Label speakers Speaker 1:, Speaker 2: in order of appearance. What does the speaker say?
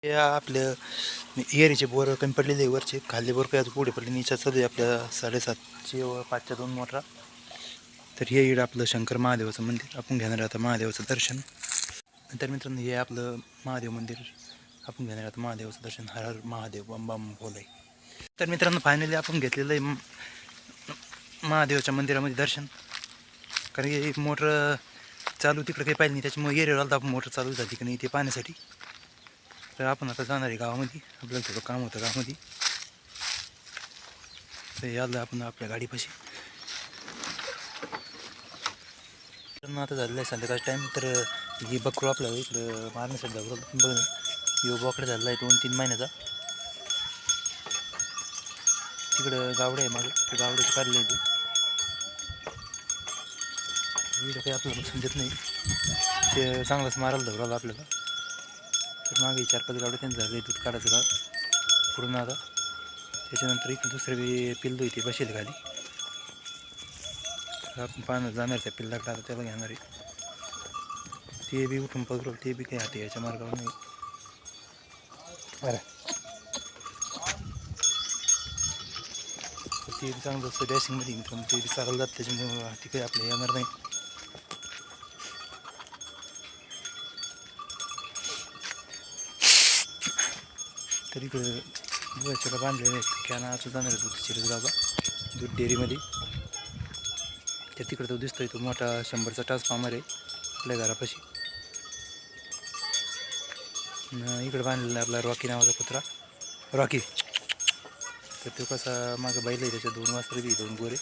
Speaker 1: हे आपलं एरीचे बोर कमी पडलेले आहे वरचे, खाल्ले बोर काय पुढे पडले नीचा चालू आहे आपल्या 7.5ची व 5च्या 2 मोटरा. तर हे इकडं आपलं शंकर महादेवाचं मंदिर आपण घेणार आता महादेवाचं दर्शन. तर मित्रांनो हे आपलं महादेव मंदिर आपण घेणार आता महादेवाचं दर्शन. हर हर महादेव बम बम भोले. तर मित्रांनो फायनली आपण घेतलेलं आहे महादेवाच्या मंदिरामध्ये दर्शन. कारण की मोटर चालू तिकडे काही पाहिजे नाही त्याच्यामुळे एरियावर आलं आपण मोटर चालू झाली की नाही ते पाहण्यासाठी. तर आपण आता जाणार आहे गावामध्ये, आपल्याला थोडं काम होतं गावामध्ये. तर याला आपण आपल्या गाडीपाशी. तर आता झालेलं आहे संध्याकाळचा टाईम. तर ही बकरू आपल्याला इकडं मारण्यासाठी जाऊ बघ. यो बोकडा झालेला आहे 2-3 महिन्याचा. तिकडं गावडे आहे माझं, ते गावड्याचं काढलं आहे ते काही आपल्याला समजत नाही. ते चांगलंच मारायला धवराला आपल्याला. तर मागे 4-5 गावडे त्यांचं झाले दूध काढायचं का पूर्ण आता. त्याच्यानंतर इकडे दुसरे पिल्लू आहे ते बसेल खाली. तर आपण पाहणं जाणार त्या पिल्लाकडे आता, त्याला घेणार आहे. ते बी उठून पकडू, ते बी काही हाते याच्या मार्गावर नाही बरं. ते बी चांगलं असतं डॅशिंगमध्ये मित्रांनो, ते बी चाललं जात त्याच्यामुळं ते काही आपल्या येणार नाही. तर इकडं दुधाच्याला बांधलेलं आहे कॅना असं जाणार आहे दूध शिरसगावला दूध डेअरीमध्ये. त्या तिकडं तो दिसतोय तो मोठा 100चा ट्रान्सफॉर्मर आहे आपल्या घरापाशी. इकडं बांधलेला आहे आपला रॉकी नावाचा कुत्रा रॉकी. तर तो कसा मागं बैल आहे त्याच्या 2 वासरं बी 2 गोरे.